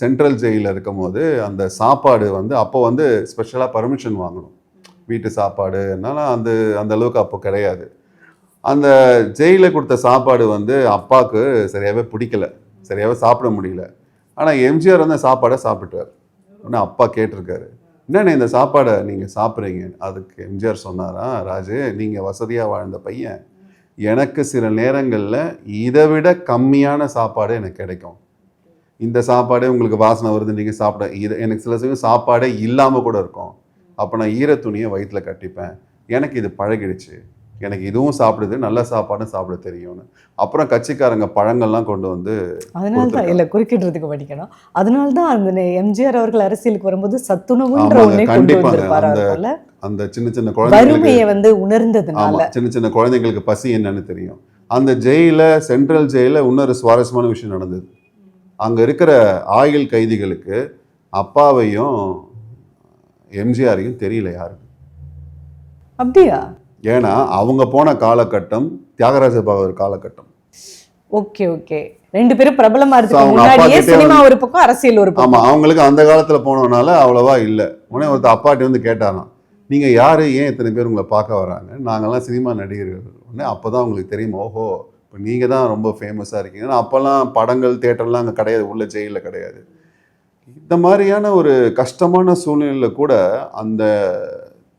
Central ஜெயிலில் இருக்கும்போது அந்த சாப்பாடு வந்து அப்போ வந்து ஸ்பெஷலாக பர்மிஷன் வாங்கணும். வீட்டு சாப்பாடுனால அந்த அளவுக்கு அப்போ கிடையாது. அந்த ஜெயிலில் கொடுத்த சாப்பாடு வந்து அப்பாவுக்கு சரியாகவே பிடிக்கல, சரியாகவே சாப்பிட முடியல. ஆனால் எம்ஜிஆர் வந்து சாப்பாடை சாப்பிட்டார். உடனே அப்பா கேட்டிருக்காரு, என்னண்ணே இந்த சாப்பாடை நீங்கள் சாப்பிட்றீங்க? அதுக்கு எம்ஜிஆர் சொன்னாரா, ராஜு நீங்கள் வசதியாக வாழ்ந்த பையன், எனக்கு சில நேரங்களில் இதை விட கம்மியான சாப்பாடு எனக்கு கிடைக்கும். இந்த சாப்பாடே உங்களுக்கு வாசனை வருது, நீங்கள் சாப்பிட இது எனக்கு சில சமயம் சாப்பாடே இல்லாமல் கூட இருக்கும். அப்போ நான் ஈரத்துணியை வயிற்றில் கட்டிப்பேன். எனக்கு இது பழகிடுச்சு, எனக்கு இதுவும் சாப்பிடுது, நல்ல சாப்பாடும் சாப்பிட தெரியும்னு. அப்புறம் கட்சிக்காரங்க பழங்கள்லாம் கொண்டு வந்து அதனால தான் இல்லை குறுக்கிடுறதுக்கு படிக்கணும். அதனால தான் அந்த எம்ஜிஆர் அவர்கள் அரசியலுக்கு வரும்போது சத்துணவுன்ற ஒண்ணே கொண்டு வந்திருப்பாரு. அந்த சின்ன சின்ன குழந்தையை வந்து உணர்ந்ததுனால சின்ன சின்ன குழந்தைங்களுக்கு பசி என்னன்னு தெரியும். அந்த ஜெயில, சென்ட்ரல் ஜெயில இன்னொரு சுவாரஸ்யமான விஷயம் நடந்தது. அங்கே இருக்கிற ஆயுள் கைதிகளுக்கு அப்பாவையும் எம்ஜிஆரையும் தெரியல யாருக்கு. அப்படியா? ஏன்னா அவங்க போன காலகட்டம் தியாகராஜ பாகவதர் காலகட்டம். ஓகே ஓகே, ரெண்டு பேரும் பிரபலமா இருக்கு. முன்னாடியே சினிமா ஒரு பக்கம், அரசியல் ஒரு பக்கம். ஆமா, அவங்களுக்கு அந்த காலத்துல போனதுனால அவ்வளவா இல்லை. உடனே ஒருத்தர் அப்பாட்டி வந்து கேட்டாராம், நீங்க யாரு, ஏன் இத்தனை பேர் உங்களை பார்க்க வராங்க? நாங்கெல்லாம் சினிமா நடிகர்கள். உடனே அப்போதான் அவங்களுக்கு தெரியும், ஓஹோ இப்போ நீங்கள் தான் ரொம்ப ஃபேமஸாக இருக்கீங்க. ஏன்னா அப்போல்லாம் படங்கள் தியேட்டர்லாம் அங்கே கிடையாது, உள்ள ஜெயிலில் கிடையாது. இந்த மாதிரியான ஒரு கஷ்டமான சூழ்நிலையில் கூட அந்த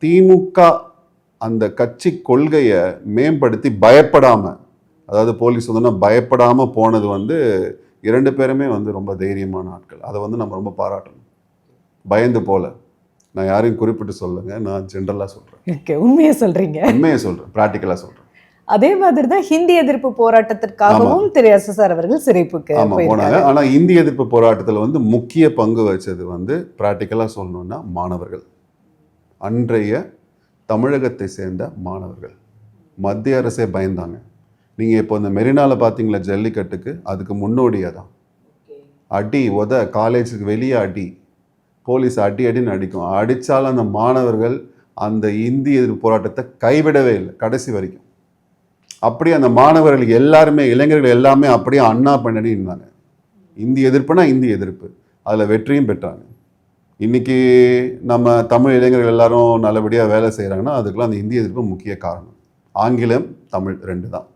திமுக அந்த கட்சி கொள்கையை மேம்படுத்தி பயப்படாமல், அதாவது போலீஸ் வந்து பயப்படாமல் போனது வந்து இரண்டு பேருமே வந்து ரொம்ப தைரியமான ஆட்கள். அதை வந்து நம்ம ரொம்ப பாராட்டணும். பயந்து போல. நான் யாரையும் குறிப்பிட்டு சொல்லுங்க, நான் ஜென்ரலாக சொல்கிறேன். உண்மையை சொல்கிறீங்க? உண்மையை சொல்கிறேன், ப்ராக்டிக்கலாக சொல்கிறேன். அதே மாதிரி தான் ஹிந்தி எதிர்ப்பு போராட்டத்திற்காகவும் திரு SSR அவர்கள் சிறைப்புக்கு போனாங்க. ஆனால் இந்தி எதிர்ப்பு போராட்டத்தில் வந்து முக்கிய பங்கு வச்சது வந்து ப்ராக்டிக்கலாக சொல்லணும்னா மாணவர்கள். அன்றைய தமிழகத்தை சேர்ந்த மாணவர்கள். மத்திய அரசே பயந்தாங்க. நீங்கள் இப்போ இந்த மெரினாவில் பார்த்தீங்களா ஜல்லிக்கட்டுக்கு, அதுக்கு முன்னோடியாக தான் அடி உத, காலேஜுக்கு வெளியே அடி, போலீஸ் அடின்னு அடிக்கும். அடித்தாலும் அந்த மாணவர்கள் அந்த இந்தி எதிர்ப்பு போராட்டத்தை கைவிடவே இல்லை கடைசி வரைக்கும். அப்படியே அந்த மாணவர்கள் எல்லாருமே, இளைஞர்கள் எல்லாமே அப்படியே அண்ணா பண்ணி இருந்தாங்க. இந்தி எதிர்ப்புனா இந்தி எதிர்ப்பு, அதில் வெற்றியும் பெற்றாங்க. இன்னைக்கு நம்ம தமிழ் இளைஞர்கள் எல்லாரும் நல்லபடியாக வேலை செய்கிறாங்கன்னா அதுக்கெல்லாம் அந்த இந்தி எதிர்ப்பு முக்கிய காரணம். ஆங்கிலம், தமிழ் ரெண்டு தான்.